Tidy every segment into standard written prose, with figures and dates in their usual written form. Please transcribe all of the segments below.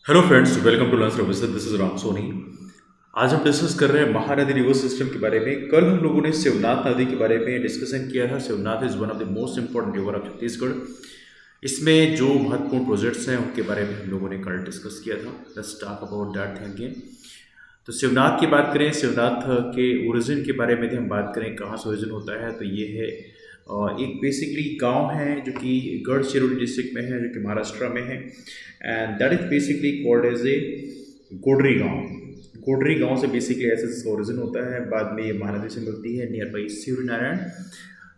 Hello friends, welcome to learn services. This is Ram Soni. आज हम discuss कर रहे हैं महानदी रिवर सिस्टम के बारे में। कल हम लोगों ने शिवनाथ नदी के बारे में डिस्कशन किया था। Shivnath is one of the most important river of Chhattisgarh. इसमें जो महत्वपूर्ण प्रोजेक्ट्स हैं उनके बारे में हम लोगों ने कल डिस्कस किया था। Let's talk about that thing again. तो शिवनाथ की बात करें, शिवनाथ के ओरिजिन के बारे में यदि हम बात करें कहाँ से ओरिजिन होता है, तो ये है एक बेसिकली गांव है जो कि गढ़चिरौली डिस्ट्रिक्ट में है, जो कि महाराष्ट्र में है। And that is basically called as a Godri गांव। गोडरी गांव से बेसिकली ऐसे इसका ओरिजिन होता है। बाद में ये महानदी से मिलती है near by Shivnarayan.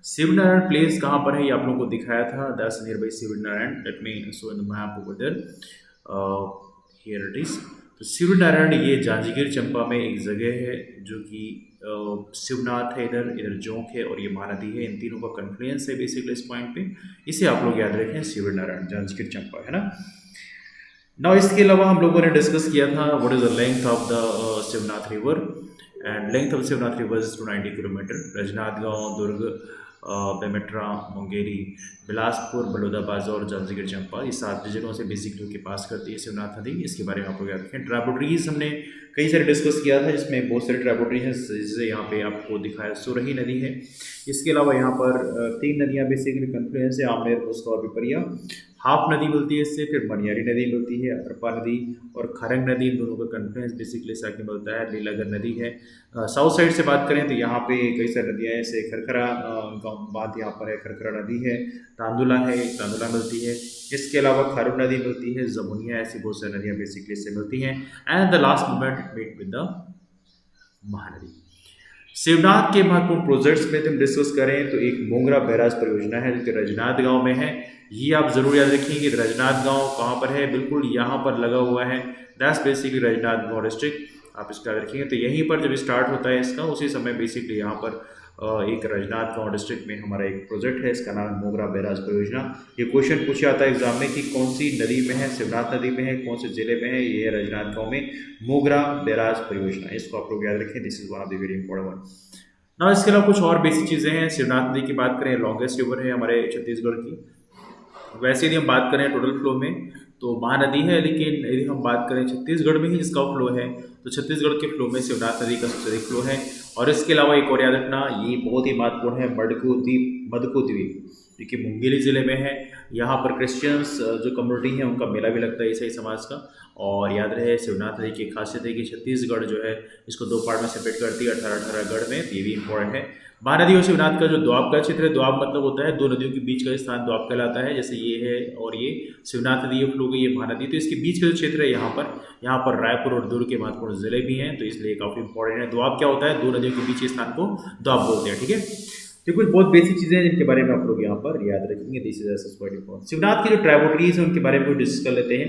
Shivnarayan place कहाँ पर है ये आप लोगों को दिखाया था। That's near by Shivnarayan. Let me show in the map over there. Here it is. तो शिवनारायण ये जांजगीर चंपा में एक जगह है जो कि शिवनाथ है, इधर इधर जोंक है और ये महानदी है। इन तीनों का कन्फ्लुएंस है बेसिकली इस पॉइंट पे। इसे आप लोग याद रखें, शिवनारायण जांजगीर चंपा है ना। नाउ इसके अलावा हम लोगों ने डिस्कस किया था what is the length of the Shivnath river. And length of Shivnath river is 290 kilometre. Rajnandgaon, Durg, Bemetara, Mungeri, Bilaspur, Balodabazar और जांजगीर चंपा, ये 7 जिलों से बेसिकली के पास करती है शिवनाथ नदी। इसके बारे में आप लोग याद रखें। ट्राइब्यूटरीज हमने कई सारे डिस्कस किया था, जिसमें बहुत सारे ट्राइब्यूटरीज हैं। जैसे यहाँ पे आपको दिखाया सुरही नदी है। इसके अलावा यहाँ पर 3 नदियाँ बेसिकली कन्फ्लुएंस है, आमेर, मुस्का और पिपरिया। हाफ नदी मिलती है इससे, फिर मनियारी नदी मिलती है, अरपा नदी और खरंग नदी, इन दोनों का कन्फ्लुएंस बेसिकली साथ में मिलता है। लीलागर नदी है। साउथ साइड से बात करें तो यहाँ पे कई सारी नदियाँ हैं, जैसे खरखरा गाँव बात यहाँ पर है, खरखरा नदी है, तांदुला है, तांदुला मिलती है। इसके अलावा खारू नदी मिलती है, जमुनिया, ऐसी बहुत सारी नदियाँ बेसिकली इससे मिलती हैं। And the last moment meet with the Mahanadi. Shivnath के महत्वपूर्ण प्रोजेक्ट्स में हम डिस्कस करें तो एक मोंगरा बैराज परियोजना है जो कि रजनाथ गांव में है। ये आप जरूर याद रखिए कि रजनाथ गांव कहाँ पर है, बिल्कुल यहाँ पर लगा हुआ है। दैट्स बेसिकली रजनाथ गांव डिस्ट्रिक्ट। आप इसका याद रखिएगा। तो यहीं पर जब स्टार्ट होता है इसका, उसी समय बेसिकली यहाँ पर एक रजनाथ गांव डिस्ट्रिक्ट में हमारा एक प्रोजेक्ट है, इसका नाम मोगरा बैराज परियोजना। ये क्वेश्चन पूछा जाता है एग्जाम में कि कौन सी नदी में है, शिवनाथ नदी में है, कौन से जिले में है। ये रजनाथ गांव में मोगरा बैराज परियोजना, इसको आप लोग याद रखें। This is one of the very important one. ना इसके अलावा कुछ और बेसिक चीज़ें हैं। शिवनाथ नदी की बात करें, लॉन्गेस्ट रिवर है हमारे छत्तीसगढ़ की। वैसे यदि हम बात करें टोटल फ्लो में तो महानदी है, लेकिन यदि हम बात करें छत्तीसगढ़ में ही जिसका फ्लो है, तो छत्तीसगढ़ के फ्लो में शिवनाथ नदी का सबसे अधिक फ्लो है। और इसके अलावा एक और याद रखना, ये बहुत ही महत्वपूर्ण है, मडको द्वीप, जो कि मुंगेली ज़िले में है। यहाँ पर क्रिश्चियंस जो कम्युनिटी है उनका मेला भी लगता है ईसाई समाज का। और याद रहे, शिवनाथ नदी की खासियत है कि छत्तीसगढ़ जो है इसको 2 पार्ट में सेपरेट करती है, 18-18 गढ़ में। ये भी इंपॉर्टेंट है। महानदी और शिवनाथ का जो द्वाब का क्षेत्र है, द्वाब मतलब होता है 2 नदियों के बीच का स्थान द्वाब कहलाता है। जैसे ये है और ये शिवनाथ नदी फ्लो गई, ये महानदी। तो इसके बीच का जो क्षेत्र है यहाँ पर रायपुर और दुर्ग के महत्वपूर्ण जिले भी हैं, तो इसलिए काफ़ी इंपॉर्टेंट है। द्वाब क्या होता है, 2 नदियों के बीच के स्थान को द्वाब बोलते हैं। ठीक है। तो कुछ बहुत बेसिक चीज़ें हैं जिनके बारे में आप लोग यहाँ पर याद रखेंगे। This is quite important. Shivnath की जो ट्राइब्यूटरीज है उनके बारे में डिस्कस कर लेते हैं।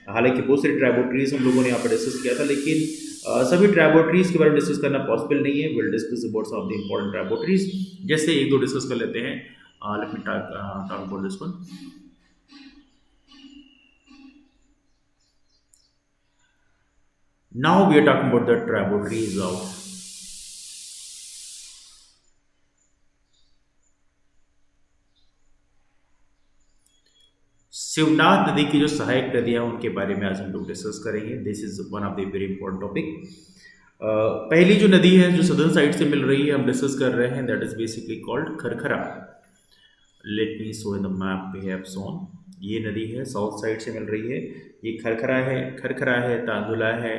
हालांकि बहुत सारी ट्राइब्यूटरीज हम लोगों ने यहाँ पर डिस्कस किया था, लेकिन सभी ट्राइब्यूटरीज के बारे में डिस्कस करना पॉसिबल नहीं है। Will discuss about some of the important tributaries. जैसे 1-2 डिस्कस कर लेते हैं। Let me talk about this one. Now we are talking about the tributaries of Shivnath नदी की जो सहायक नदियां उनके बारे में आज हम लोग डिस्कस करेंगे। This is one of the very important topic. पहली जो नदी है जो सदर्न साइड से मिल रही है, हम डिस्कस कर रहे हैं, that is basically called Kharkhara. Let me show in the map we have shown. ये नदी है, साउथ साइड से मिल रही है। ये खरखरा है, तांदुला है।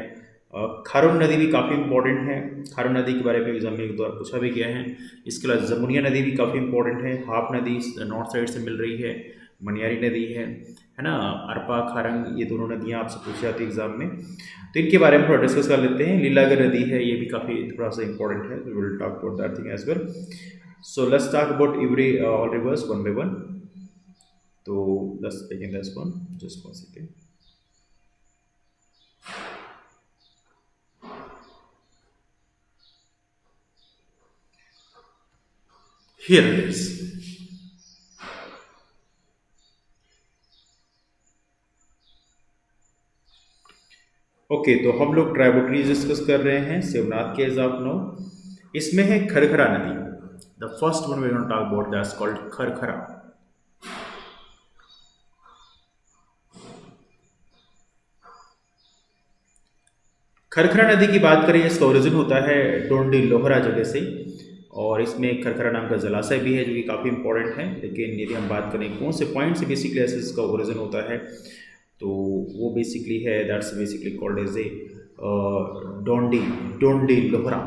खारून नदी भी काफ़ी इंपॉर्टेंट है। खारून नदी के बारे में एग्जाम में 1-2 बार पूछा भी गया है। इसके अलावा जमुनिया नदी भी काफ़ी इंपॉर्टेंट है। हाफ नदी नॉर्थ साइड से मिल रही है। मनियारी नदी है ना। अरपा, खारंग, ये दोनों नदियाँ आपसे पूछी जाती है एग्जाम में, तो इनके बारे में थोड़ा डिस्कस कर लेते हैं। लीलागर नदी है, ये भी काफ़ी थोड़ा सा इंपॉर्टेंट है। Will talk about that thing as well. So let's talk about every all rivers one by one. तो let's begin this one, just one second. Here it is. Okay, तो हम लोग ट्राइब्यूटरीज डिस्कस कर रहे हैं शिवनाथ के as of no. इसमें है खरखरा नदी। The first one we gonna talk about that's called Kharkhara. Kharkhara नदी की बात करें, इसका ओरिजिन होता है डोंडी लोहरा जगह से, और इसमें खरखरा नाम का जलाशय भी है जो कि काफ़ी इंपॉर्टेंट है। लेकिन यदि हम बात करें कौन से पॉइंट से बेसिकली ऐसे इसका ओरिजिन होता है, तो वो बेसिकली है that's basically called as a Dondi Dondi Lohara.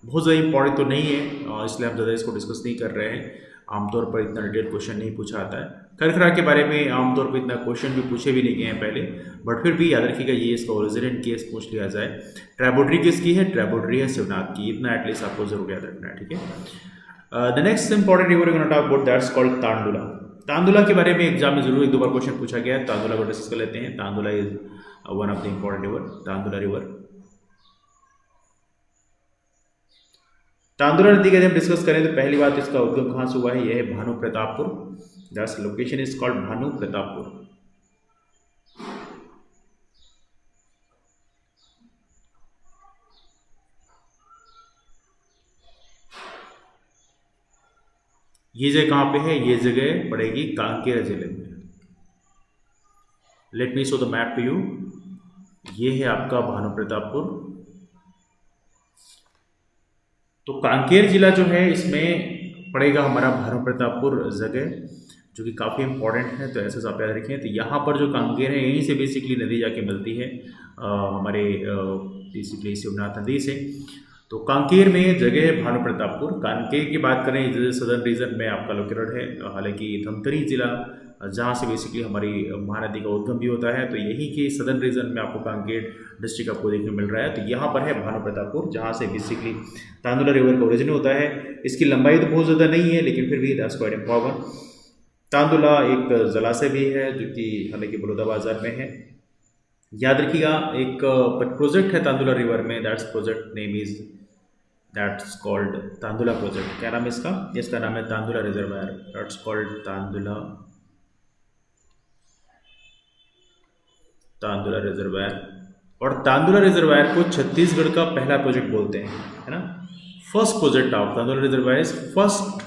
बहुत ज़्यादा इंपॉर्टेंट तो नहीं है, इसलिए हम ज़्यादा इसको डिस्कस नहीं कर रहे हैं। आमतौर पर इतना डिटेल क्वेश्चन नहीं पूछा आता है। खरखरा के बारे में आमतौर पर इतना क्वेश्चन भी पूछे भी नहीं गए हैं पहले, बट फिर भी याद रखिएगा ये इसका ओरिजिन केस पूछ लिया जाए। ट्राइबोडरी किसकी है? ट्राइबोडरी है शिवनाथ की, इतना एटलीस्ट आपको जरूर याद रखना है, ठीक है। The next important river you gonna talk about that's called Tandula. Tandula के बारे में एग्जाम में जरूर एक दो बार क्वेश्चन पूछा गया है, तांदुला को डिस्कस कर लेते हैं। Tandula is one of the important river, Tandula river. Tandula नदी का जब डिस्कस करें तो पहली बात इसका उद्गम कहाँ से हुआ है? यह है Bhanu Pratappur, that's location is called Bhanu Pratappur. ये जगह कहाँ पे है? ये जगह पड़ेगी कांकेर जिले में। Let me show the map to you. ये है आपका भानु प्रतापपुर। तो कांकेर जिला जो है इसमें पड़ेगा हमारा भानु प्रतापपुर जगह, जो कि काफ़ी इंपॉर्टेंट है। तो ऐसे आप याद रखें। तो यहाँ पर जो कांकेर है यहीं से बेसिकली नदी जाके मिलती है हमारे बेसिकली शिवनाथ नदी से। तो कांकेर में जगह है भानु प्रतापपुर। कांकेर की बात करें जैसे सदर्न रीजन में आपका लोकेटेड है, हालांकि धमतरी जिला जहाँ से बेसिकली हमारी महानदी का उद्गम भी होता है, तो यही के सदर्न रीजन में आपको कांकेर डिस्ट्रिक्ट आपको देखने को मिल रहा है। तो यहाँ पर है भानु प्रतापपुर, जहाँ से बेसिकली तांदुला रिवर का ओरिजिन होता है। इसकी लंबाई तो बहुत ज़्यादा नहीं है, लेकिन फिर भी दैट्स क्वाइट इंपॉर्टेंट। तांदुला एक जलाशय भी है जो कि हालांकि बलौदाबाजार में है। याद रखिएगा एक प्रोजेक्ट है तांदुला रिवर में, that's project name is that's called Tandula project. क्या नाम है इसका? इसका नाम है Tandula reservoir, that's called Tandula reservoir. और तांदुला रिजर्वायर को छत्तीसगढ़ का पहला प्रोजेक्ट बोलते हैं, है ना। First project of Tandula reservoir is first,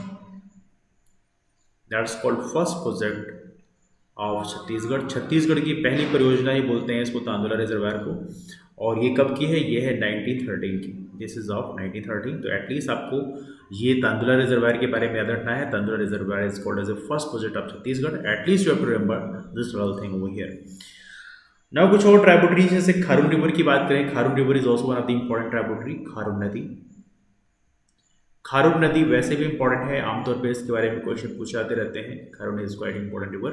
that's called first project of Chhattisgarh. Chhattisgarh की पहली परियोजना ही बोलते हैं इसको, तांदुला रिजर्वायर को। और ये कब की है? ये है 1913 की, दिस इज ऑफ 1913। तो एटलीस्ट आपको ये तांदुला रिजर्वायर के बारे में याद रखना है। Tandula reservoir is called as a first project of Chhattisgarh. At least you have to remember this all thing over here. Now कुछ और ट्राइब्यूटरी, जैसे खारून रिवर की बात करें, Kharun river is also one of the important tributary. Kharun नदी, खारून नदी वैसे भी इंपॉर्टेंट है, आमतौर पर इसके बारे में क्वेश्चन पूछे जाते रहते हैं। Kharun is quite important river.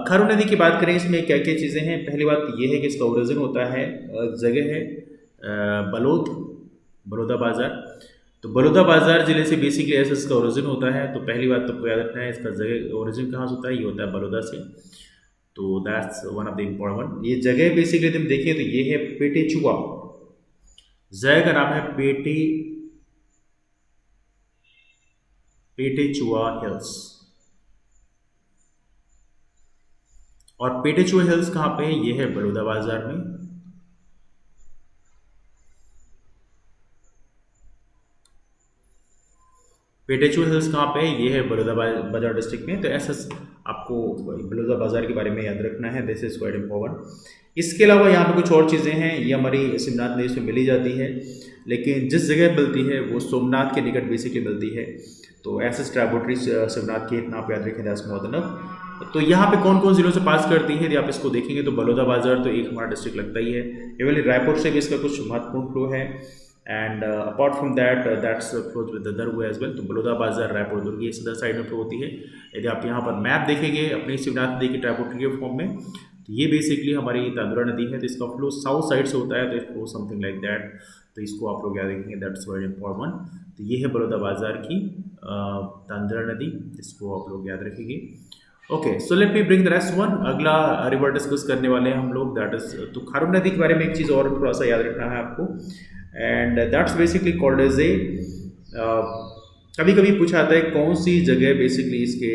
Kharun नदी की बात करें, इसमें क्या क्या चीज़ें हैं? पहली बात ये है कि इसका ओरिजिन होता है, जगह है बलौदाबाजार। तो बलौदाबाजार जिले से बेसिकली ऐसा इसका ओरिजिन होता है। तो पहली बात तो आपको याद रखना है, इसका जगह ओरिजिन कहाँ से होता है? ये होता है बलौदा से। तो that's one of the important one. ये जगह बेसिकली तुम देखें तो ये है पेटेचुआ, जगह का नाम है पेटेचुआ हिल्स। और पेटेचुआ हिल्स कहाँ पे है? ये है बलौदाबाजार में। पेटेचुआ हिल्स कहाँ पे है? ये है बलौदाबाजार डिस्ट्रिक्ट में। तो ऐसा आपको बलौदाबाजार के बारे में याद रखना है, दिस इज क्वाइट इंपॉर्टेंट। इसके अलावा यहाँ पे कुछ और चीज़ें हैं, ये हमारी शिवनाथ नदी से मिली जाती है, लेकिन जिस जगह मिलती है वो सोमनाथ के निकट बेसिकली मिलती है। तो ऐसे ट्राइब्यूटरी शिवनाथ की इतना आप याद रखें, दैट्स मोर देन इनफ। तो यहाँ पे कौन कौन जिलों से पास करती है? यदि आप इसको देखेंगे तो बलौदाबाजार तो एक हमारा डिस्ट्रिक्ट लगता ही है। केवल रायपुर से भी इसका कुछ महत्वपूर्ण फ्लो है। And apart from that that's flows with the Durg as well. तो बलौदाबाजार, रायपुर, दुर्ग ये सदर साइड में फ्लो होती है। यदि आप यहाँ पर मैप देखेंगे अपनी शिवनाथ नदी की ट्राइब्यूटरी के फॉर्म में, तो ये बेसिकली हमारी तांदुला नदी है। तो इसका फ्लो साउथ साइड से होता है, तो it flow something like that. तो इसको आप लोग याद रखेंगे, दैट्स वेरी इंपॉर्टेंट। तो ये है बलौदाबाजार की तांदुला नदी, इसको आप लोग याद रखेंगे। Okay, so let me bring the rest one. अगला रिवर डिस्कस करने वाले हैं हम लोग, दैट इज तो खारून नदी के बारे में एक चीज़ और थोड़ा सा याद रखना है आपको, and that's basically called as a, कभी कभी पूछा जाता है कौन सी जगह बेसिकली इसके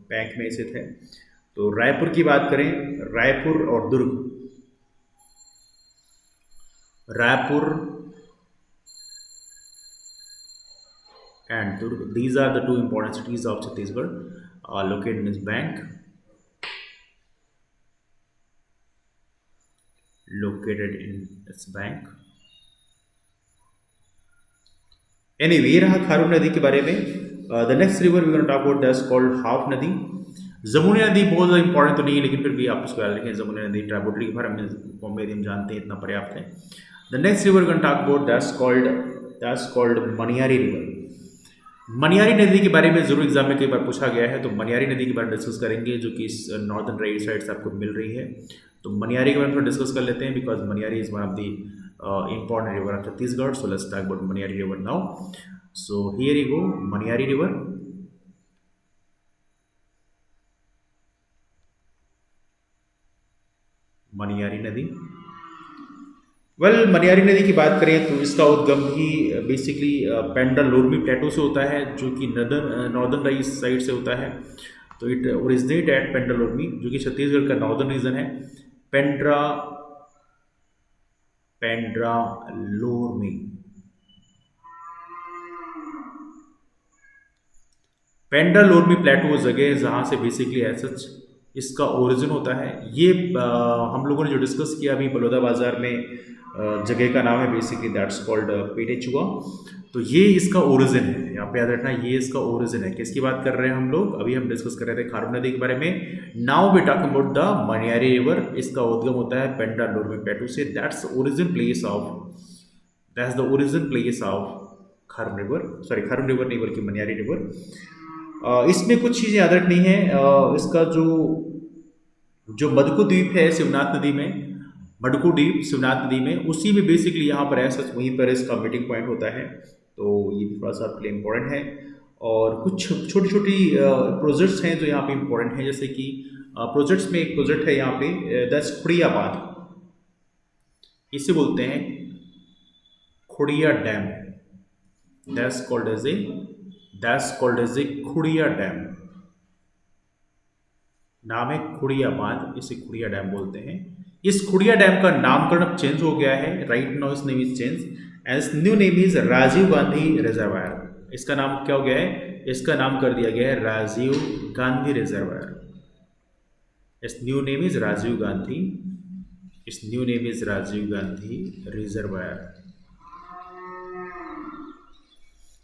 बैंक में स्थित है। तो रायपुर की बात करें, रायपुर और दुर्ग, Raipur and Durg, these are the two important cities of Chhattisgarh located in this bank. located in its bank. Anyway, ये रहा खारून नदी के बारे में. The next river we gonna talk about that's called Haf नदी. जमुनी नदी बहुत ज़्यादा इंपॉर्टेंट तो नहीं है, लेकिन फिर भी आप उसको याद रखें. जमुनी नदी ट्राइब्यूटरी के बारे में बॉम्बे हम जानते हैं, इतना पर्याप्त है. The next river gonna talk about that's called Maniyari river. Maniyari नदी के बारे में जरूर एग्जाम में कई बार पूछा गया है, तो मनियारी नदी के बारे में डिस्कस करेंगे, जो कि इस नॉर्दर्न राइट साइड से आपको मिल रही है. तो मनियारी के बारे में डिस्कस कर लेते हैं, because Maniyari is one of the important river of Chhattisgarh. So let's talk about Manyari river now. So here you go, Manyari river. Maniyari नदी. मनियारी नदी की बात करें तो इसका उद्गम भी बेसिकली पेंड्रा लोरमी प्लेटो से होता है, जो कि नॉर्दर्न राइट साइड से होता है. तो it originate at Pendra Lormi, जो कि छत्तीसगढ़ का नॉर्दर्न रीजन है. पेंड्रा लोरमी. पेंड्रा लोरमी प्लेटो जगह है जहाँ से बेसिकली एज इसका ओरिजिन होता है. ये हम लोगों ने जो डिस्कस किया अभी बलौदा बाजार में, जगह का नाम है बेसिकली दैट्स कॉल्ड पेटेचुआ. तो ये इसका ओरिजिन है, यहाँ पे याद रखना, ये इसका ओरिजिन है. किसकी बात कर रहे हैं हम लोग? अभी हम डिस्कस कर रहे थे खारून नदी के बारे में. Now we talk about the Maniyari river. इसका उद्गम होता है पेंड्रा लोरमी प्लेटो से. That's the origin place of Kharun river. Sorry, Kharun river नहीं बल्कि मनियारी रिवर. इसमें कुछ चीज़ें याद रखनी है. इसका जो मडकू द्वीप है शिवनाथ नदी में, मडकू द्वीप शिवनाथ नदी में, उसी में बेसिकली यहाँ पर है सच, वहीं पर इसका मीटिंग पॉइंट होता है. तो ये भी थोड़ा सा आपके लिए इम्पोर्टेंट है. और कुछ छोटी छोटी प्रोजेक्ट्स हैं जो यहाँ पे इम्पोर्टेंट हैं, जैसे कि प्रोजेक्ट्स में एक प्रोजेक्ट है यहाँ पे, दैट्स खुड़िया बांध. इसे बोलते हैं Khudiya dam. That's called as a Khudiya dam. नाम है खुड़िया बांध, इसे खुड़िया डैम बोलते हैं. इस खुड़िया डैम का नामकरण अब चेंज हो गया है. Right now its name is change as new name is Rajiv Gandhi reservoir. इसका नाम क्या हो गया है? इसका नाम कर दिया गया है Rajiv Gandhi reservoir. Its new name is Rajiv Gandhi reservoir.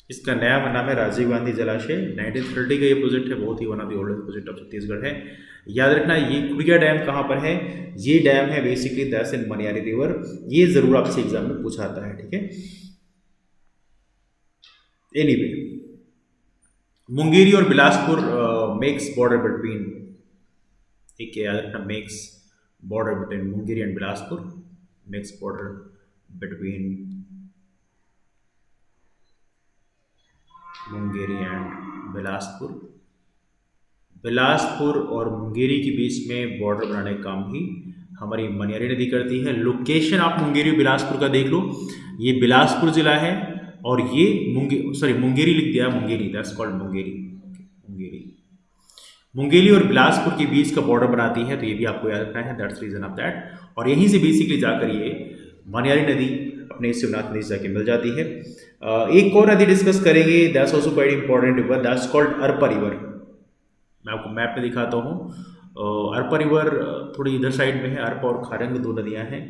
इसका नया नाम है राजीव गांधी जलाशय. 1930 का ये प्रोजेक्ट है, बहुत ही one of the oldest project of Chhattisgarh है. याद रखना, ये खुड़िया डैम कहाँ पर है? ये डैम है basically that's in Maniyari river. ये जरूर आपसे एग्जाम में पूछा आता है, ठीक है. एनीवे, मुंगेरी और बिलासपुर मेक्स बॉर्डर बिटवीन, ठीक है, याद रखना, makes border between Mungeri and Bilaspur. Makes border between Mungeri and Bilaspur और मुंगेरी के बीच में बॉर्डर बनाने का काम ही हमारी मनियारी नदी करती है. लोकेशन आप मुंगेरी और बिलासपुर का देख लो. ये बिलासपुर जिला है और ये मुंगेरी लिख दिया, मुंगेरी, दैट्स कॉल्ड मुंगेरी और बिलासपुर के बीच का बॉर्डर बनाती है. तो ये भी आपको याद रखना है, दैट्स रीजन ऑफ दैट. और यहीं से बेसिकली जाकर ये मनियारी नदी अपने शिवनाथ नदी से जाके मिल जाती है. एक और नदी डिस्कस करेंगे, that's also quite important river, that's called Arpa river. मैं आपको मैप में दिखाता हूँ. अरपा रिवर थोड़ी इधर साइड में है. अरपा और खारंग दो नदियाँ हैं.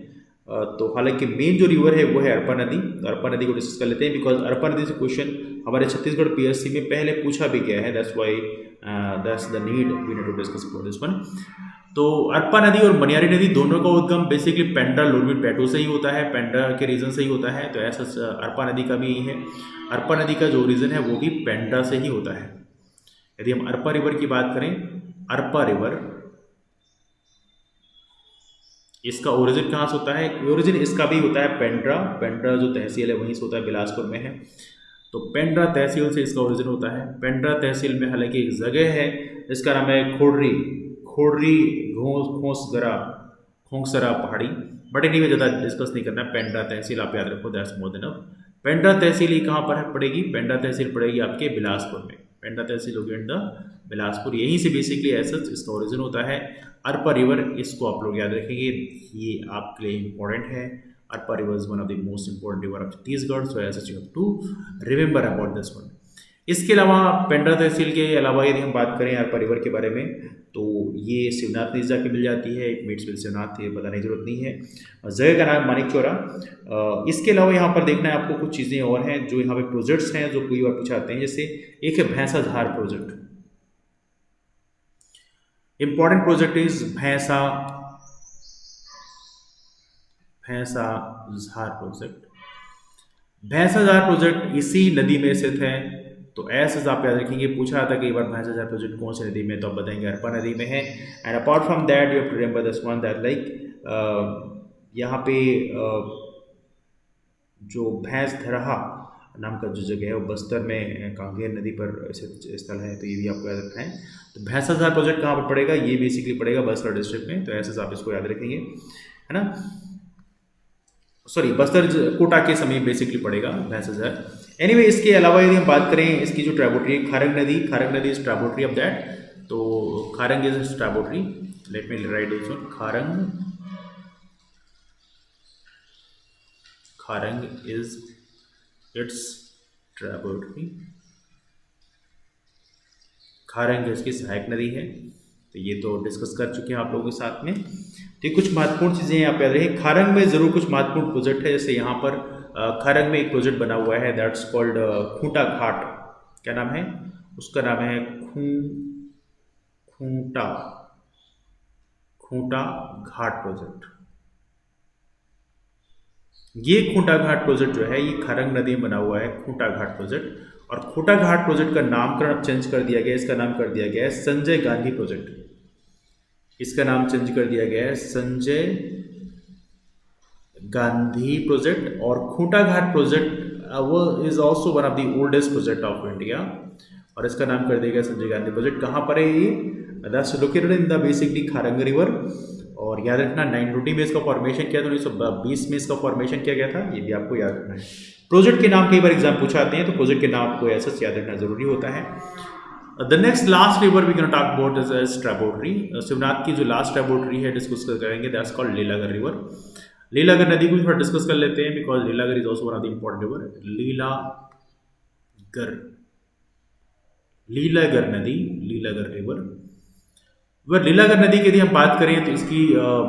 तो हालांकि मेन जो रिवर है वो है अरपा नदी. तो अरपा नदी को डिस्कस कर लेते हैं, बिकॉज अरपा नदी से क्वेश्चन हमारे छत्तीसगढ़ PSC में पहले पूछा भी गया है. That's the need we need to discuss about this one. तो अरपा नदी और मनियारी नदी दोनों का उद्गम बेसिकली पेंड्रा लोरमी प्लेटो से ही होता है, पेंड्रा के रीजन से ही होता है. तो ऐसा अरपा नदी का भी यही है. अरपा नदी का जो रीजन है वो भी पेंड्रा से ही होता है. यदि हम अरपा रिवर की बात करें, अरपा रिवर, इसका ओरिजिन कहाँ से होता है? ओरिजिन इसका भी होता है पेंड्रा जो तहसील है वहीं से होता है, बिलासपुर में है. तो पेंड्रा तहसील से इसका ओरिजिन होता है. पेंड्रा तहसील में हालांकि एक जगह है जिसका नाम है खोड़री खोंसरा पहाड़ी. बट इन्हीं में ज़्यादा डिस्कस नहीं करना है. पेंड्रा तहसील आप याद रखो, that's more than enough. Pendra तहसील ही कहाँ पर पड़ेगी? पेंड्रा तहसील पड़ेगी आपके बिलासपुर में. पेंड्रा तहसील लोकेटेड द बिलासपुर. यहीं से बेसिकली ऐसा इसका ओरिजिन होता है. अरपा रिवर, इसको आप लोग याद रखेंगे, ये आपके लिए इंपॉर्टेंट है. Arpa river is one of the most important river of Chhattisgarh. So as you have to remember about this one. इसके अलावा पेंड्रा तहसील के अलावा यदि हम बात करें अरपा रिवर के बारे में, तो ये शिवनाथ नदी जाके मिल जाती है। इट मीट्स विद शिवनाथ, ये बताने की जरूरत नहीं है। जगह का नाम मानिकचौरा। इसके अलावा यहाँ पर देखना है आपको कुछ चीज़ें और हैं जो यहाँ पे प्रोजेक्ट्स हैं जो कई बार पूछे जाते हैं। जैसे एक है Bhainsajhar project, important project is Bhainsajhar project. Bhainsajhar project इसी नदी में स्थित है, तो ऐसे आप याद रखेंगे। पूछा था कई बार भैंसाझार प्रोजेक्ट कौन सी नदी में, तो आप बताएंगे अरपा नदी में है। And apart from that you have to remember this one that like यहाँ पे जो भैंस धरहा नाम का जो जगह है वो बस्तर में कांगेर नदी पर स्थल है, तो ये भी आपको याद रखना है। तो भैंसाझार प्रोजेक्ट कहाँ पर पड़ेगा, ये बेसिकली पड़ेगा बस्तर डिस्ट्रिक्ट में, तो ऐसे आप इसको याद रखेंगे, है ना। सॉरी, बस्तर कोटा के समीप बेसिकली पड़ेगा भैंसाझार। एनीवे, इसके अलावा यदि हम बात करें इसकी जो ट्राइब्यूटरी है खारंग नदी इज ट्राइब्यूटरी ऑफ दैट। तो Kharang is tributary, let me write this one. Kharang is its tributary. Kharang इसकी सहायक नदी है, तो ये तो डिस्कस कर चुके हैं आप लोगों के साथ में। तो कुछ महत्वपूर्ण चीज़ें यहाँ पे याद रखें। खारंग में जरूर कुछ महत्वपूर्ण प्रोजेक्ट है, जैसे यहाँ पर खारंग में एक प्रोजेक्ट बना हुआ है दैट्स कॉल्ड खूंटा घाट। क्या नाम है उसका? नाम है खूंटा घाट प्रोजेक्ट। ये खूंटा घाट प्रोजेक्ट जो है ये खारंग नदी में बना हुआ है, खूंटा घाट प्रोजेक्ट। और खूंटा घाट प्रोजेक्ट का नामकरण अब चेंज कर दिया गया है, इसका नाम कर दिया गया है संजय गांधी प्रोजेक्ट। इसका नाम चेंज कर दिया गया है संजय गांधी प्रोजेक्ट। और खूंटा घाट प्रोजेक्ट वो is also one of the oldest project of India, और इसका नाम कर दिया गया संजय गांधी प्रोजेक्ट। कहाँ पर है ये? That's located in the basically Kharang river. और याद रखना 920 में इसका फॉर्मेशन किया था, 1920 में इसका फॉर्मेशन किया गया था, ये भी आपको याद रखना है। प्रोजेक्ट के नाम कई बार एग्जाम पूछा आते हैं, तो प्रोजेक्ट के नाम आपको ऐसा याद रखना जरूरी होता है। The next last river we can talk about is tributary. Shivnath की जो लास्ट ट्राइब्यूटरी है डिस्कस करेंगे, that's called Leelagar river. Leelagar नदी को थोड़ा डिस्कस कर लेते हैं, because Leelagar is also one of the important river. Leelagar river. वह लीलागर नदी की यदि हम बात करें तो इसकी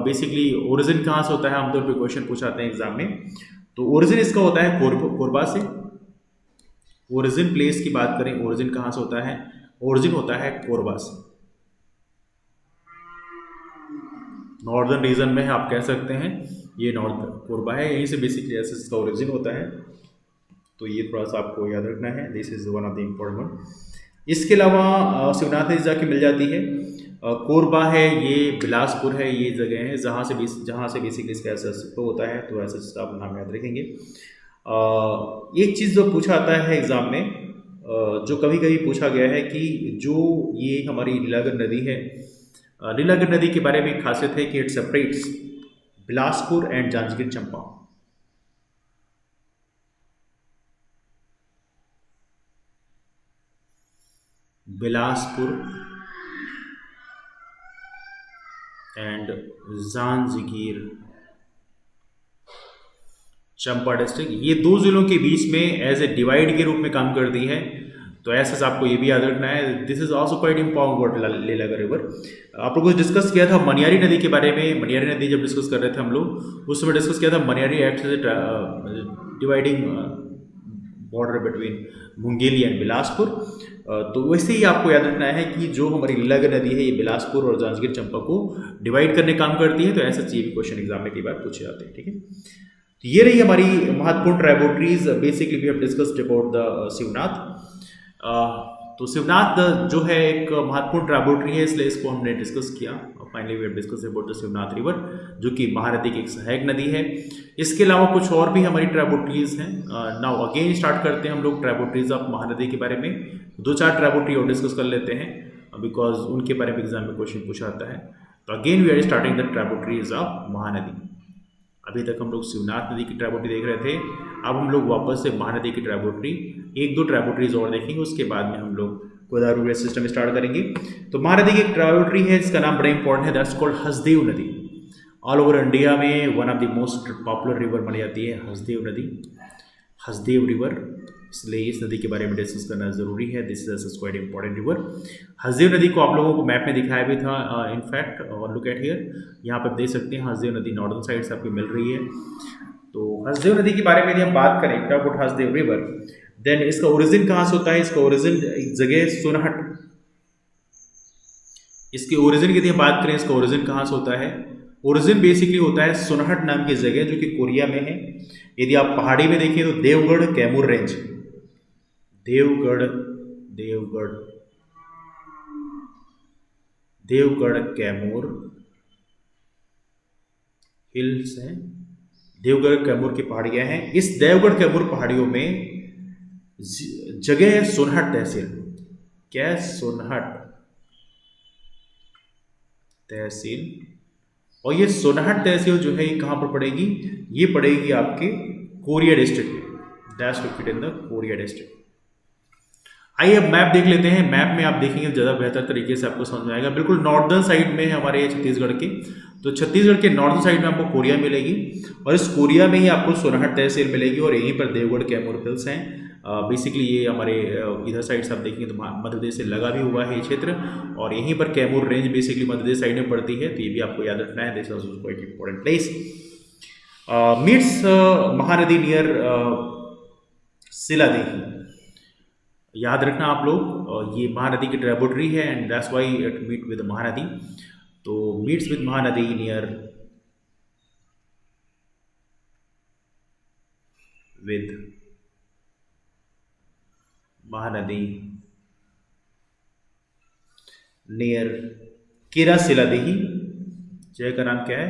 बेसिकली ओरिजिन कहाँ से होता है, आमतौर पर क्वेश्चन पूछाते हैं एग्जाम में। तो ओरिजिन इसका होता है कोरबा से। ओरिजिन प्लेस की बात करें, ओरिजिन कहाँ से होता है? ओरिजिन होता है कोरबा से। नॉर्दर्न रीजन में आप कह सकते हैं ये नॉर्थ कोरबा है, यहीं से बेसिकली ऐसे इसका ओरिजिन होता है, तो ये थोड़ा सा आपको याद रखना है। This is one of the important one. इसके अलावा शिवनाथ नदी जाके मिल जाती है। कोरबा है, ये बिलासपुर है, ये जगह है जहाँ से बेसिकली इसका ऐसा फ्लो होता है, तो ऐसा आप नाम याद रखेंगे। एक चीज़ जो पूछा आता है एग्ज़ाम में, जो कभी कभी पूछा गया है कि जो ये हमारी लीलागर नदी है, लीलागर नदी के बारे में एक खासियत है कि it separates Bilaspur and Janjgir Champa. Bilaspur and Janjgir Champa district, ये दो जिलों के बीच में एज ए डिवाइड के रूप में काम करती है, तो ऐसा आपको ये भी याद रखना है। This is also quite important about Lilagar river. आप लोगों ने डिस्कस किया था मनियारी नदी के बारे में। मनियारी नदी जब डिस्कस कर रहे थे हम लोग, उस समय डिस्कस किया था Maniyari act dividing border between Mungeli and Bilaspur. तो वैसे ही आपको याद रखना है कि जो हमारी लीलागर नदी है ये बिलासपुर और जांजगीर चंपा को डिवाइड करने काम करती है, तो ऐसा ये भी क्वेश्चन एग्जाम में कई बार पूछे जाते हैं। ठीक है, तो ये रही हमारी महत्वपूर्ण tributaries. Basically we have discussed about the Shivnath. तो शिवनाथ जो है एक महत्वपूर्ण ट्राइब्यूटरी है, इसलिए इसको हमने डिस्कस किया। Finally we have discuss about the Shivnath river, जो कि महानदी की एक सहायक नदी है। इसके अलावा कुछ और भी हमारी ट्राइब्यूटरीज हैं। नाउ अगेन स्टार्ट करते हैं हम लोग ट्राइब्यूटरीज ऑफ महानदी के बारे में। 2-4 ट्राइब्यूटरी और डिस्कस कर लेते हैं, बिकॉज उनके बारे में एग्जाम में क्वेश्चन पूछा आता है। तो again we are starting the tributaries of Mahanadi. अभी तक हम लोग शिवनाथ नदी की ट्राइब्यूटरी देख रहे थे, अब हम लोग वापस से महानदी की ट्राइब्यूटरी 1-2 ट्राइब्यूटरीज और देखेंगे, उसके बाद में हम लोग गोदावरी रिवर सिस्टम स्टार्ट करेंगे। तो महानदी की एक ट्राइब्यूटरी है, इसका नाम बड़ा इंपॉर्टेंट है, दैट्स कॉल्ड हसदेव नदी। ऑल ओवर इंडिया में one of the most popular river मानी जाती है हसदेव नदी, हसदेव रिवर। इसलिए इस नदी के बारे में डिस्कस करना ज़रूरी है। This is quite important river. Hasdeo नदी को आप लोगों को मैप में दिखाया भी था इनफैक्ट, और लुक एट हियर, यहाँ पर देख सकते हैं हसदेव नदी नॉर्दर्न साइड से आपको मिल रही है। तो हसदेव नदी के बारे में यदि हम बात करें अबाउट हसदेव रिवर, देन इसका ओरिजिन कहाँ से होता है? इसका ओरिजिन एक जगह सोनहट, इसके ओरिजिन की यदि हम बात करें, इसका ओरिजिन कहाँ से होता है? ओरिजिन बेसिकली होता है सोनहट नाम की जगह जो कि कोरिया में है। यदि आप पहाड़ी में देखें तो देवगढ़ कैमूर रेंज, देवगढ़ कैमूर हिल्स हैं, देवगढ़ कैमूर की पहाड़ियां हैं। इस देवगढ़ कैमूर पहाड़ियों में जगह है सोनहट तहसील। क्या? सोनहट तहसील। और ये सोनहट तहसील जो है ये कहाँ पर पड़ेगी? ये पड़ेगी आपके कोरिया डिस्ट्रिक्ट में, that's located in the Korea district. आइए अब मैप देख लेते हैं। मैप में आप देखेंगे ज़्यादा बेहतर तरीके से आपको समझ में आएगा। बिल्कुल नॉर्दर्न साइड में है हमारे छत्तीसगढ़ के, तो छत्तीसगढ़ के नॉर्दर्न साइड में आपको कोरिया मिलेगी और इस कोरिया में ही आपको सोनहट तहसील मिलेगी और यहीं पर देवगढ़ कैमूर हिल्स हैं। बेसिकली ये हमारे इधर साइड से आप देखेंगे तो मध्य प्रदेश से लगा भी हुआ है ये क्षेत्र, और यहीं पर Kaimur range basically Madhya Pradesh side में पड़ती है, तो ये भी आपको याद रखना है। This is also quite important place. Meets Mahanadi near Siladehi, याद रखना आप लोग, ये महानदी की ट्रिब्यूटरी है and that's why it meet with Mahanadi. तो meets with Mahanadi near with Mahanadi near Kirasiladehi. जगह का नाम क्या है?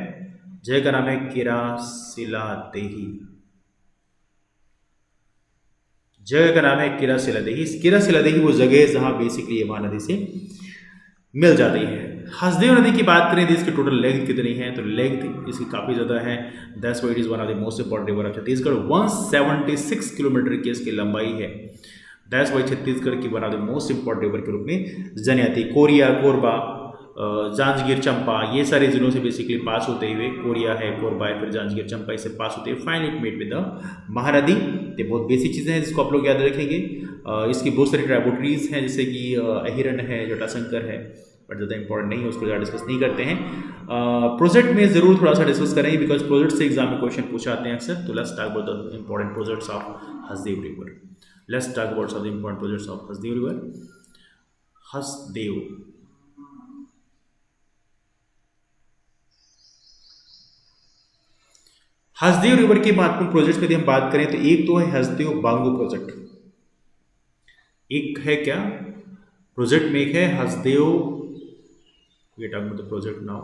जगह का नाम है किरासिलादेही। जगह का नाम है किरासिलादेही। किरासिलादेही वो जगह है जहां बेसिकली ये महानदी से मिल जाती है। हसदेव नदी की बात करें तो इसकी टोटल लेंथ कितनी है? तो लेंथ इसकी काफ़ी ज़्यादा है। That's why it is one of the most important river of Chhattisgarh. 176 kilometre की इसकी लंबाई है। दैट्स व्हाई छत्तीसगढ़ की one of the most important river के रूप में जानी जाती है। कोरिया, कोरबा, जांजगीर चंपा, ये सारे जिलों से बेसिकली पास होते हुए, कोरिया है, कोरबा है, फिर जांजगीर चंपा, इससे पास होते हुए finally it met with the Mahanadi. ये बहुत बेसिक चीज़ें हैं जिसको आप लोग याद रखेंगे। इसकी बहुत सारी ट्रिब्यूटरीज हैं जैसे कि अहिरन है, जटाशंकर है, बट ज़्यादा इंपॉर्टेंट नहीं है, उसको ज़्यादा डिस्कस नहीं करते हैं। प्रोजेक्ट में ज़रूर थोड़ा सा डिस्कस करेंगे बिकॉज प्रोजेक्ट से एग्जाम में क्वेश्चन पूछे आते हैं अक्सर। तो let's talk about the important projects of Hasdeo river. Let's talk about some important projects of Hasdeo river. Hasdeo river के महत्वपूर्ण प्रोजेक्ट्स में यदि हम बात करें तो एक तो है हसदेव बांगो प्रोजेक्ट। एक है क्या प्रोजेक्ट में? एक है Hasdeo, we talk about the project now.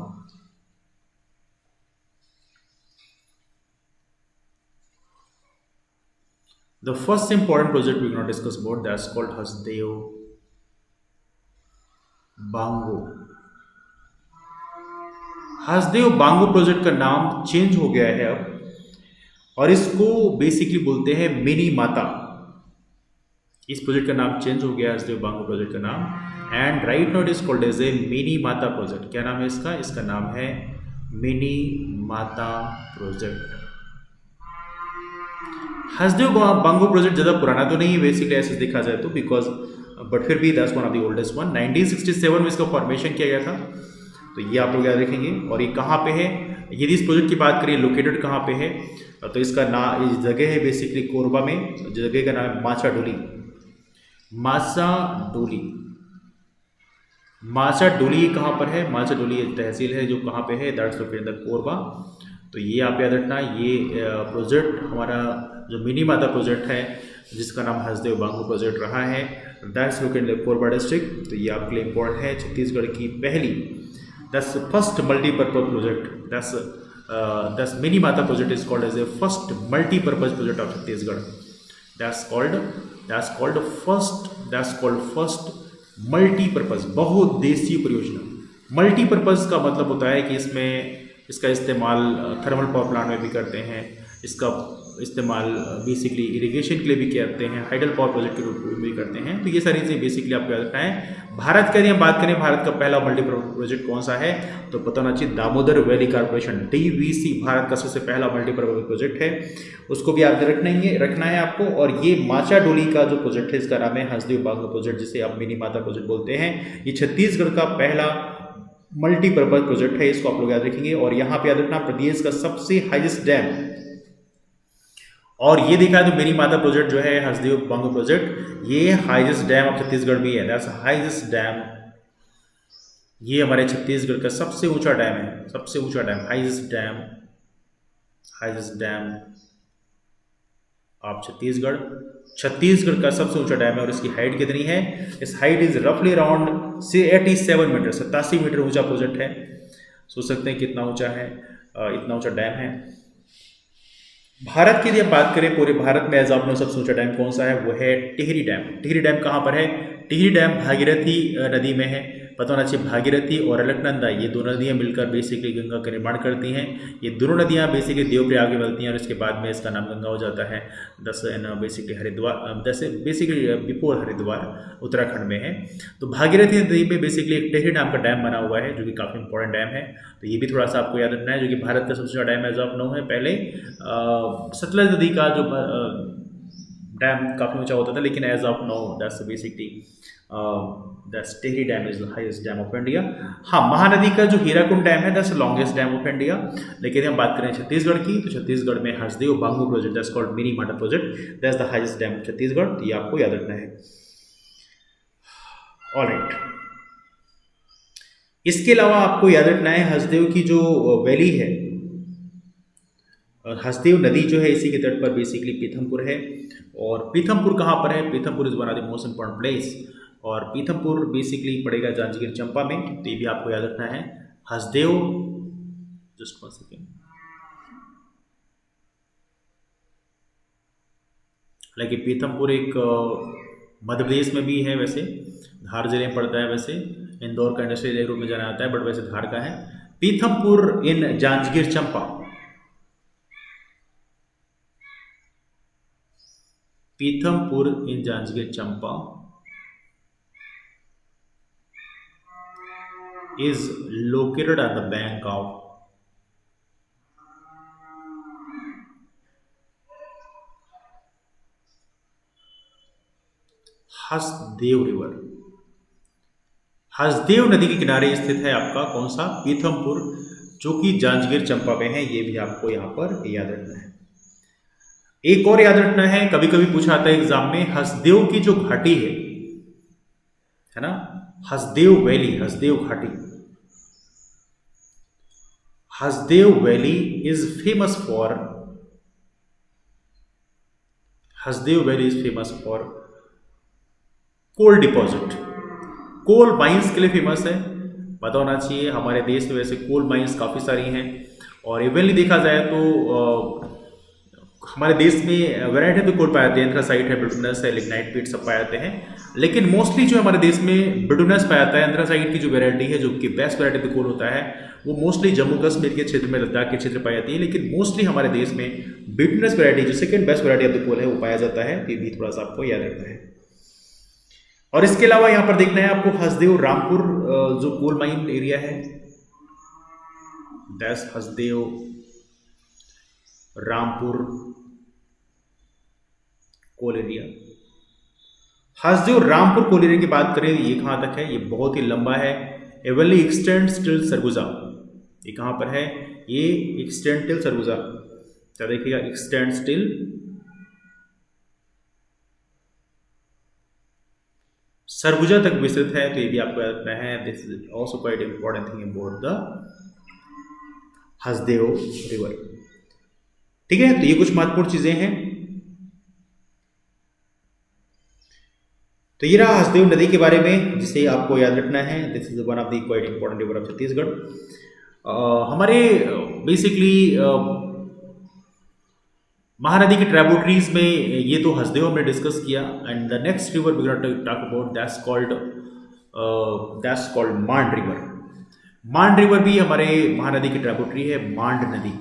The first important project we can discuss about that's called Hasdeo Bango. Hasdeo Bango project का नाम चेंज हो गया है अब, और इसको बेसिकली बोलते हैं मिनी माता। इस प्रोजेक्ट का नाम चेंज हो गया है, हसदेव बांगो प्रोजेक्ट का नाम, and right now it is called as a Mini माता प्रोजेक्ट। क्या नाम है इसका? इसका नाम है मिनी माता प्रोजेक्ट। हसदेव बांगो प्रोजेक्ट ज़्यादा पुराना तो नहीं है बेसिकली ऐसे देखा जाए तो, बिकॉज बट फिर भी that's one of the oldest one. 1967 में इसका फॉर्मेशन किया गया था, तो ये आप लोग याद रखेंगे। और ये कहाँ पे है? यदि इस प्रोजेक्ट की बात करें लोकेटेड कहाँ पे है, तो इसका नाम, इस जगह है बेसिकली कोरबा में। जगह का नाम है माचाडोली। माचाडोली कहाँ पर है? माचाडोली तहसील है जो कहाँ पे है? That's located in the Korba. तो ये आप याद रखना। ये प्रोजेक्ट हमारा जो मिनी माता प्रोजेक्ट है जिसका नाम हसदेव बांगो प्रोजेक्ट रहा है, that's located in the Korba district. तो ये आपके लिए इंपॉर्टेंट है। छत्तीसगढ़ की पहली, that's first multipurpose project. Thus mini mata project is called as a first multi-purpose project of Chhattisgarh. That's called first multi-purpose, बहुउद्देशीय परियोजना। मल्टीपर्पज का मतलब होता है कि इसमें इसका इस्तेमाल थर्मल पावर प्लांट में भी करते हैं, इसका इस्तेमाल बेसिकली इरिगेशन के लिए भी करते हैं, हाइडल पावर प्रोजेक्ट के रूप में भी करते हैं। तो ये सारी चीज़ें बेसिकली आपको याद रखना है। भारत की यदि हम बात करें, भारत का पहला मल्टीपर्पज प्रोजेक्ट कौन सा है, तो पता होना चाहिए Damodar valley corporation, DVC, Bharat का सबसे पहला मल्टीपर्पज प्रोजेक्ट है, उसको भी याद रखना है आपको। और ये माचाडोली का जो प्रोजेक्ट है, इसका नाम है हसदेव बांगू प्रोजेक्ट, जिसे आप मिनी माता प्रोजेक्ट बोलते हैं। ये छत्तीसगढ़ का पहला मल्टीपर्पज प्रोजेक्ट है, इसको आप लोग याद रखेंगे। और यहाँ पे याद रखना प्रदेश का सबसे हाईएस्ट डैम, और ये देखा तो मेरी माता प्रोजेक्ट जो है हसदेव बांगू प्रोजेक्ट, ये हाईएस्ट डैम ऑफ छत्तीसगढ़ भी है, दैट्स हाईएस्ट डैम। ये हमारे छत्तीसगढ़ का सबसे ऊंचा डैम है, सबसे ऊंचा dam, highest dam of Chhattisgarh का सबसे ऊंचा डैम है। और इसकी हाइट कितनी है, इस हाइट इज रफली अराउंड 87 मीटर, 87 मीटर ऊंचा प्रोजेक्ट है। सोच सकते हैं कितना ऊंचा है, इतना ऊंचा डैम है। भारत की यदि हम बात करें, पूरे भारत में एज ऑफ नो सबसे ऊंचा डैम कौन सा है, वो है टिहरी डैम। टिहरी डैम कहाँ पर है, टिहरी डैम भागीरथी नदी में है। पता होना चाहिए भागीरथी और अलकनंदा, ये दोनों नदियाँ मिलकर बेसिकली गंगा का निर्माण करती हैं। ये दोनों नदियाँ बेसिकली देवप्रयाग में मिलती हैं, और इसके बाद में इसका नाम गंगा हो जाता है। Basically Haridwar, basically before Haridwar Uttarakhand में है। तो भागीरथी नदी में बेसिकली एक टिहरी नाम का डैम बना हुआ है, जो कि काफ़ी इंपॉर्टेंट डैम है। तो ये भी थोड़ा सा आपको याद रखना है, जो कि भारत का सबसे बड़ा डैम एज ऑफ नो है। पहले सतलज नदी का जो डैम काफ़ी ऊंचा होता था, लेकिन as of now that's basically that's Tehri dam is the highest dam of India. हाँ, महानदी का जो हीराकुंड डैम है that's longest dam of India. लेकिन हम बात करें छत्तीसगढ़ की, तो छत्तीसगढ़ में Hasdeo Bango project that's called mini माता project, that's the highest dam of Chhattisgarh. तो ये आपको याद रखना है। ऑलराइट, इसके अलावा आपको याद रखना है हसदेव की जो वैली है, हसदेव नदी जो है इसी के तट पर बेसिकली पीथमपुर है। और पीथमपुर कहाँ पर है, Pithampur is one of the most important place. और पीथमपुर बेसिकली पड़ेगा जांजगीर चंपा में, तो ये भी आपको याद रखना है। हसदेव, जस्ट वन सेकेंड, हालांकि पीथमपुर एक मध्य प्रदेश में भी है, वैसे धार जिले में पड़ता है, वैसे इंदौर का इंडस्ट्रियल एरिया में जाना आता है, बट वैसे धार का है। पीथमपुर इन जांजगीर चंपा, पीथमपुर इन जांजगीर चंपा is located on the bank of Hasdeo river. Hasdeo नदी के किनारे स्थित है आपका कौन सा, पीथमपुर, जो कि जांजगीर चंपा में है। ये भी आपको यहाँ पर याद रखना है। एक और याद रखना है, कभी कभी पूछा आता है एग्जाम में, हसदेव की जो घाटी है ना, हसदेव वैली, हसदेव घाटी, Hasdeo valley is famous for, Hasdeo valley is famous for coal deposit, coal mines के लिए फेमस है। पता होना चाहिए हमारे देश में वैसे कोल माइंस काफ़ी सारी हैं, और इवनली देखा जाए तो हमारे देश में वैरायटी तो कोल पाए जाते हैं, एंथ्रासाइट है, बिटुमिनस है, लिग्नाइट पीट सब पाए जाते हैं। लेकिन मोस्टली जो हमारे देश में बिटुमिनस पाया जाता है, एंथ्रासाइट की जो वैरायटी है, जो कि बेस्ट वैरायटी तो कोल होता है, वो मोस्टली जम्मू कश्मीर के क्षेत्र में, लद्दाख के क्षेत्र पाई जाती है। लेकिन मोस्टली हमारे देश में बिटुमिनस वैरायटी जो second best variety of the coal है, वो पाया जाता है। ये भी थोड़ा सा आपको याद रखना है। और इसके अलावा यहाँ पर देखना है आपको हसदेव रामपुर जो कोल माइन एरिया है, that's Hasdeo Rampur coal area. Hasdeo Rampur coal area की बात करें, ये कहाँ तक है, ये बहुत ही लंबा है। एवनली एक्सटेंड्स टिल सरगुजा, ये कहाँ पर है, ये एक्सटेंड टिल सरगुजा, क्या देखिएगा, एक्सटेंड्स टिल सरगुजा तक विस्तृत है। तो ये भी आपको याद रखना है। This is also quite important thing about the Hasdeo river. ठीक है, तो ये कुछ महत्वपूर्ण चीजें हैं। तो ये रहा हसदेव नदी के बारे में, जिसे आपको याद रखना है। This is one of the quite important river of Chhattisgarh. हमारे बेसिकली महानदी के ट्राइब्यूटरीज में ये तो हसदेव हमने डिस्कस किया। And the next river we gonna talk about, that's called Mand river. Mand river भी हमारे महानदी की ट्राइब्यूटरी है। मांड नदी,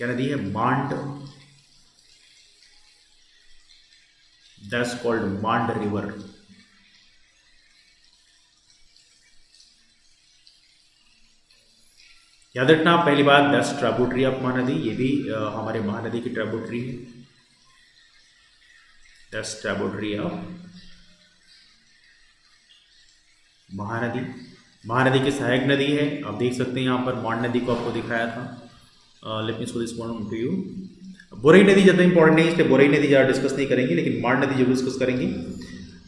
क्या नदी है? मांड, दैट्स कॉल्ड मांड रिवर। याद रखना पहली बात, दैट्स ट्रिब्यूटरी ऑफ महानदी, ये भी हमारे महानदी की ट्रिब्यूटरी है, that's tributary of Mahanadi. Mahanadi की सहायक नदी है, आप देख सकते हैं यहाँ पर मांड नदी को आपको दिखाया था। Late me show this one two you. Borai नदी ज़्यादा इंपॉर्टेंट नहीं है, इसलिए बोरई नदी ज़्यादा डिस्कस नहीं करेंगे, लेकिन मांड नदी जरूर डिस्कस करेंगे।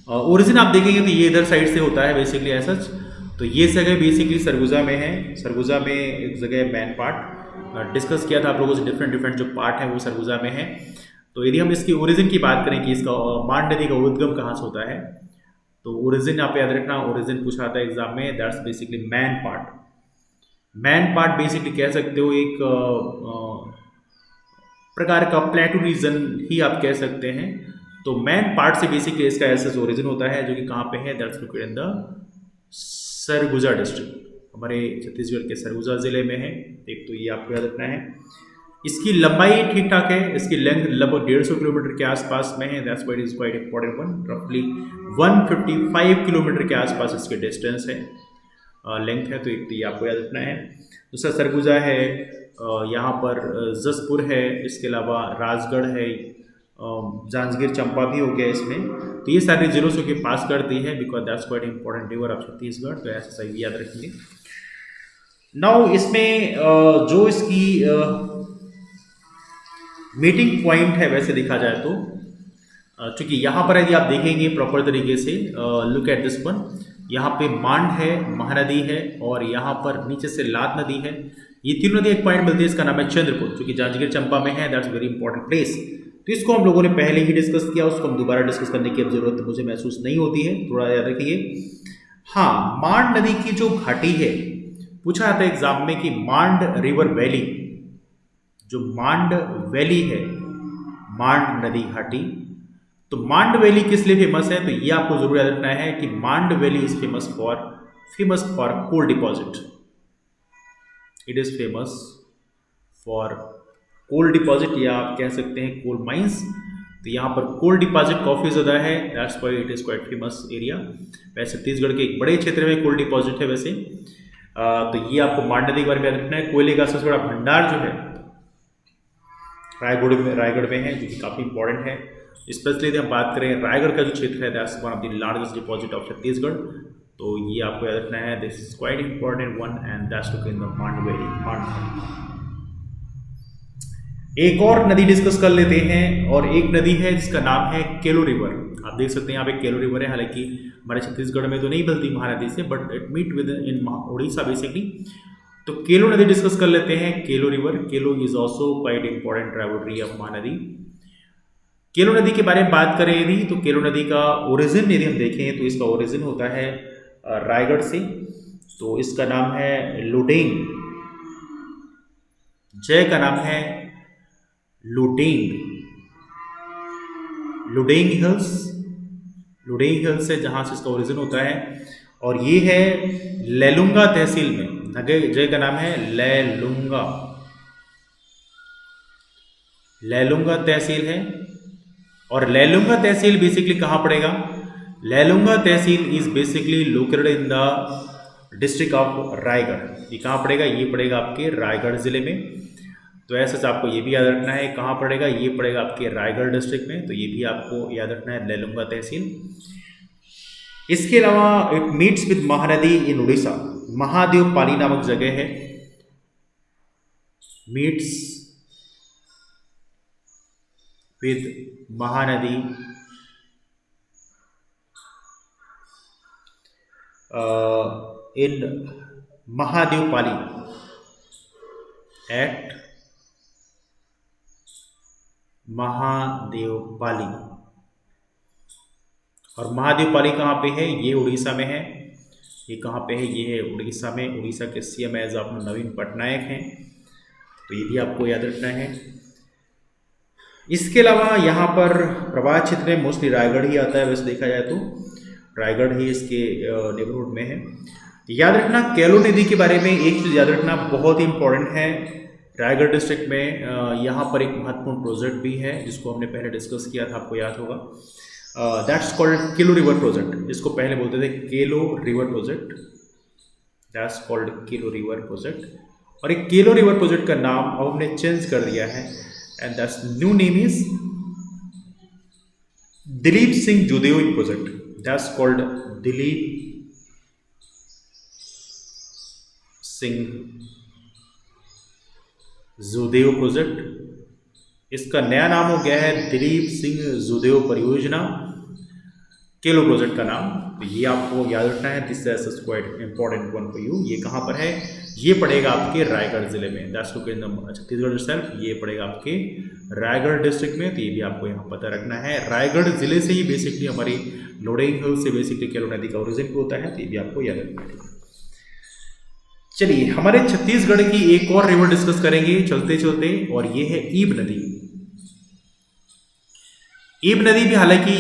ओरिजिन आप देखेंगे तो ये इधर साइड से होता है बेसिकली ऐसा। तो ये जगह बेसिकली सरगुजा में है, सरगुजा में एक जगह मैन पार्ट डिस्कस किया था आप लोगों से, डिफरेंट जो पार्ट है वो सरगुजा में है। तो यदि हम इसकी ओरिजिन की बात करें कि इसका मांड नदी का उद्गम कहाँ से होता है, तो ओरिजिन आप याद रखना, ओरिजिन पूछा आता है एग्जाम में, that's basically man part. Man part basically कह सकते हो एक प्रकार का प्लेटू रीजन ही आप कह सकते हैं। तो मैन पार्ट से बेसिकली इसका ऐसा ओरिजिन होता है, जो कि कहाँ पे है, that's located in the Surguja district, हमारे छत्तीसगढ़ के सरगुजा जिले में है। एक तो ये आपको याद रखना है। इसकी लंबाई ठीक ठाक है, इसकी लेंथ लगभग 150 किलोमीटर के आसपास में है, that's why it is quite important one. रफली 155 किलोमीटर के आसपास इसके डिस्टेंस है, लेंथ है, तो एक तो ये आपको याद रखना है। दूसरा सरगुजा है, यहाँ पर जसपुर है, इसके अलावा राजगढ़ है, जांजगीर चंपा भी हो गया इसमें। तो ये सारे जिलों के पास करती है, because that's quite important river of Chhattisgarh, तो ऐसा सही याद रखेंगे। नाउ इसमें जो इसकी मीटिंग पॉइंट है वैसे देखा जाए तो, चूंकि यहाँ पर यदि आप देखेंगे प्रॉपर तरीके से, लुक एट दिस वन, यहाँ पे मांड है, महानदी है, और यहाँ पर नीचे से लात नदी है। ये तीनों नदी एक पॉइंट मिलती है, इसका नाम है चंद्रपुर, जो कि जांजगीर चंपा में है, दैट्स वेरी इंपॉर्टेंट प्लेस। तो इसको हम लोगों ने पहले ही डिस्कस किया, उसको हम दोबारा डिस्कस करने की अब जरूरत मुझे महसूस नहीं होती है, थोड़ा याद रखिए। हाँ, मांड नदी की जो घाटी है, पूछा जाता है एग्जाम में कि मांड रिवर वैली, जो मांड वैली है, मांड नदी घाटी, तो मांड वैली किस लिए फेमस है, तो ये आपको जरूर याद रखना है कि Mand valley is famous for coal deposit. It is famous for coal deposit, या आप कह सकते हैं कोल माइंस। तो यहाँ पर कोल डिपॉजिट काफ़ी ज़्यादा है, that's why it is quite famous area. वैसे छत्तीसगढ़ के एक बड़े क्षेत्र में कोल डिपॉजिट है वैसे। तो ये आपको मांड नदी के बारे में याद रखना है। कोयले का सबसे बड़ा भंडार जो है रायगढ़ में है, जो कि काफ़ी इंपॉर्टेंट है। स्पेशली यदि हम बात करें रायगढ़ का जो क्षेत्र है, that's one of the largest deposit of Chhattisgarh. तो ये आपको याद रखना है, this is quite important one, and that's located in the Mand valley, Mand. एक और नदी डिस्कस कर लेते हैं, और एक नदी है जिसका नाम है केलो रिवर। आप देख सकते हैं यहाँ पे केलो रिवर है, हालांकि हमारे छत्तीसगढ़ में तो नहीं मिलती महानदी से, but it meet with in Orissa basically. तो केलो नदी डिस्कस कर लेते हैं, Kelo river. Kelo is also quite important tributary of Mahanadi. Kelo नदी के बारे में बात करें यदि, तो केलो नदी का ओरिजिन यदि हम देखें तो इसका ओरिजिन होता है रायगढ़ से। तो इसका नाम है लुडेंग, जय का नाम है लुडेंग, लुडेंग हिल्स है जहां से इसका ओरिजिन होता है। और ये है लेलुंगा तहसील में, जगह का नाम है लेलुंगा तहसील है। और लेलुंगा तहसील बेसिकली कहाँ पड़ेगा, लेलुंगा तहसील is basically located in the district of Raigarh. ये कहाँ पड़ेगा, ये पड़ेगा आपके रायगढ़ जिले में। तो ऐसा आपको ये भी याद रखना है, कहाँ पड़ेगा, ये पड़ेगा आपके रायगढ़ डिस्ट्रिक्ट में। तो ये भी आपको याद रखना है, लेलुंगा तहसील। इसके अलावा it meets with Mahanadi in Orissa, Mahadevpali नामक जगह है, meets with Mahanadi in Mahadevpali at Mahadevpali. और महादेवपाली कहाँ पे है, ये उड़ीसा में है। ये कहाँ पे है, ये है उड़ीसा में। उड़ीसा के सीएम एज आप नवीन पटनायक हैं, तो ये भी आपको याद रखना है। इसके अलावा यहाँ पर प्रभास क्षेत्र में मोस्टली रायगढ़ ही आता है, वैसे देखा जाए तो रायगढ़ ही इसके नेबरहुड में है। याद रखना केलो नदी के बारे में एक चीज़ याद रखना बहुत ही इंपॉर्टेंट है, रायगढ़ डिस्ट्रिक्ट में यहाँ पर एक महत्वपूर्ण प्रोजेक्ट भी है जिसको हमने पहले डिस्कस किया था, आपको याद होगा। That's called Kelo river project, जिसको पहले बोलते थे Kelo river project. That's called Kelo river project. और एक केलो रिवर प्रोजेक्ट का नाम अब हमने चेंज कर दिया है, and that's new name is Dilip Singh Judeo project. That's called Dilip Singh Judeo project. इसका नया नाम हो गया है दिलीप सिंह जूदेओ परियोजना, केलो प्रोजेक्ट का नाम। तो ये आपको याद रखना है, this is quite important one for you. ये कहाँ पर है? ये पड़ेगा आपके रायगढ़ जिले में। That's located Chhattisgarh self. ये पड़ेगा आपके रायगढ़ डिस्ट्रिक्ट में, तो ये भी आपको यहाँ पता रखना है। रायगढ़ जिले से ही बेसिकली हमारी लोडेइंग हिल से बेसिकली केलो नदी का ओरिजिन होता है, तो ये भी आपको याद रखना है। चलिए हमारे छत्तीसगढ़ की एक और रिवर डिस्कस करेंगे चलते चलते, और ये है ईब नदी। ईब नदी भी हालांकि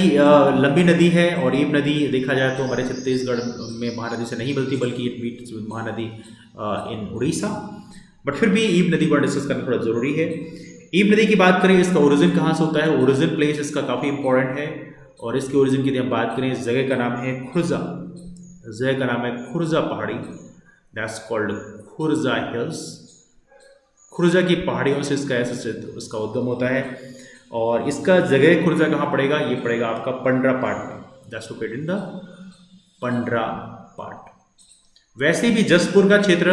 लंबी नदी है, और ईब नदी देखा जाए तो हमारे छत्तीसगढ़ में महानदी से नहीं मिलती, बल्कि it meets with Mahanadi in Orissa. But फिर भी ईब नदी पर डिस्कस करना थोड़ा जरूरी है। ईब नदी की बात करें, इसका ओरिजिन कहाँ से होता है? ओरिजिन प्लेस इसका काफ़ी इंपॉर्टेंट है, और इसके ओरिजिन की यदि हम बात करें, इस जगह का नाम है खुर्जा। जगह का नाम है खुर्जा पहाड़ी। That's called Khurja hills. Khurja की पहाड़ियों से इसका उद्गम होता है, और इसका जगह खुर्जा कहाँ पड़ेगा? ये पड़ेगा आपका पंडरा पाट में। दैट्स लोकेटेड इन द पंडरा पाट। वैसे भी जसपुर का क्षेत्र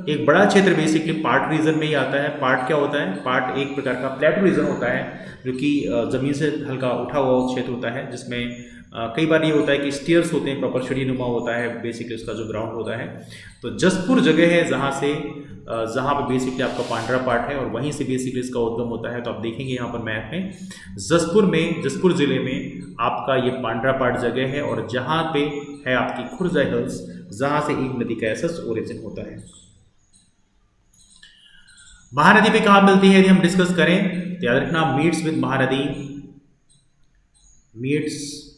एक बड़ा क्षेत्र बेसिकली पाट रीजन में ही आता है। पाट क्या होता है? पाट एक प्रकार का प्लेटो रीजन होता है, जो कि ज़मीन से हल्का उठा हुआ क्षेत्र होता है, जिसमें कई बार ये होता है कि स्टीयर्स होते हैं, प्रॉपर सीढ़ीनुमा होता है बेसिकली उसका जो ग्राउंड होता है। तो जसपुर जगह है जहाँ पे बेसिकली आपका पांडरा पाट है, और वहीं से बेसिकली इसका उद्गम होता है। तो आप देखेंगे यहाँ पर मैप में जसपुर जिले में आपका ये पांडरा पाट जगह है, और जहाँ पे है आपकी खुर्जा हिल्स, जहाँ से ईब नदी का ऐसा ओरिजिन होता है। महानदी पे कहाँ मिलती है यदि हम डिस्कस करें, तो याद रखना meets with Mahanadi, meets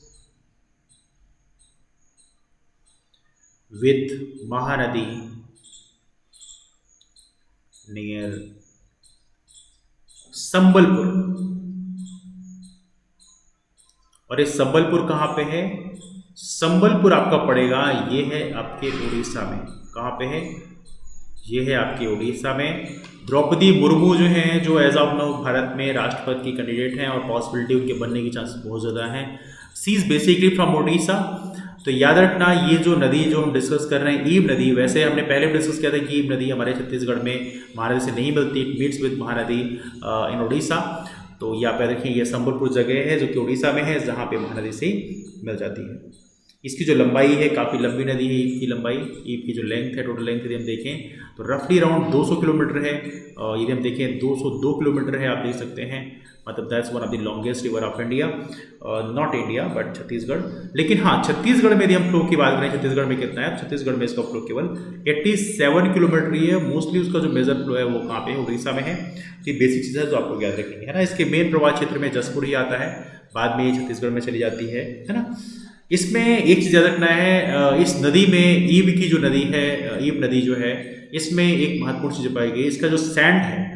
with Mahanadi near Sambalpur. और ये संबलपुर कहाँ पे है? संबलपुर आपका पड़ेगा, ये है आपके उड़ीसा में। कहाँ पे है? ये है आपके उड़ीसा में। द्रौपदी मुर्मू जो हैं, जो एज ऑफ नाउ भारत में राष्ट्रपति की कैंडिडेट हैं, और पॉसिबिलिटी उनके बनने की चांसेस बहुत ज़्यादा हैं। सी इज बेसिकली फ्रॉम उड़ीसा। तो याद रखना, ये जो नदी जो हम डिस्कस कर रहे हैं ईब नदी, वैसे हमने पहले भी डिस्कस किया था कि ईब नदी हमारे छत्तीसगढ़ में महानदी से नहीं मिलती, it meets with Mahanadi in Orissa. तो यहाँ पे देखिए ये संबलपुर जगह है जो कि उड़ीसा में है, जहाँ पे महानदी से मिल जाती है। इसकी जो लंबाई है काफ़ी लंबी नदी है ईब की लंबाई। ईब की जो लेंथ है, टोटल लेंथ यदि हम देखें तो रफली अराउंड 200 किलोमीटर है। यदि हम देखें 202 किलोमीटर है, आप देख सकते हैं। मतलब that's one of the longest river of India, not India but Chhattisgarh. लेकिन हाँ, छत्तीसगढ़ में यदि हम फ्लो की बात करें, छत्तीसगढ़ में कितना है? छत्तीसगढ़ में इसका फ्लो केवल 87 किलोमीटर ही है। मोस्टली उसका जो मेजर फ्लो है वो कहाँ पे? उड़ीसा में है। ये बेसिक चीज़ है जो आपको याद रखेंगे, है ना। इसके मेन प्रवाह क्षेत्र में जसपुर ही आता है, बाद में ये छत्तीसगढ़ में चली जाती है ना। इसमें एक चीज़ याद रखना है, इस नदी में ईब की जो नदी है, ईब नदी जो है, इसमें एक महत्वपूर्ण चीज़ पाई गई। इसका जो सैंड है,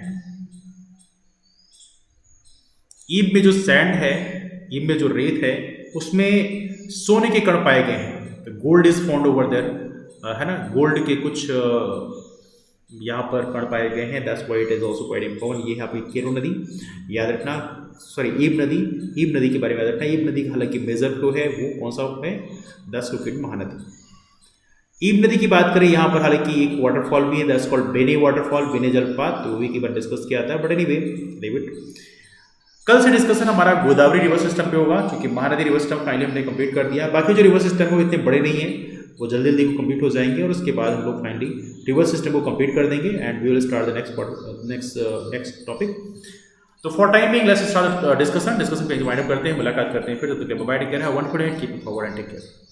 ईब में जो सैंड है, ईब में जो रेत है, उसमें सोने के कण पाए गए हैं। Gold is found over there, है ना। गोल्ड के कुछ यहाँ पर कण पाए गए हैं। That's why it is also quite important. ये है आपकी केलो नदी, याद रखना। सॉरी, ईब नदी के बारे में याद रखना। ईब नदी का हालांकि मेजर फ्लो है वो कौन सा है? That's located Mahanadi. ईब नदी की बात करें, यहाँ पर हालांकि एक वाटरफॉल भी है, दैट्स कॉल्ड बेने वाटरफॉल, बेने जलप्रपात। तो वो भी कई बार डिस्कस किया था, बट एनीवे लीव इट। कल से डिस्कशन हमारा गोदावरी रिवर सिस्टम पे होगा, क्योंकि महानदी रिवर सिस्टम फाइनली हमने कंप्लीट कर दिया। बाकी जो रिवर सिस्टम है वो इतने बड़े नहीं है, वो जल्दी जल्दी कंप्लीट हो जाएंगे, और उसके बाद हम लोग फाइनली रिवर सिस्टम को कंप्लीट कर देंगे, and we will start the next topic. तो for time being let's start discussion पे वाइंड अप करते हैं, मुलाकात करते हैं फिर। तब तक bye, take care, have one good day, keep it forward and take care.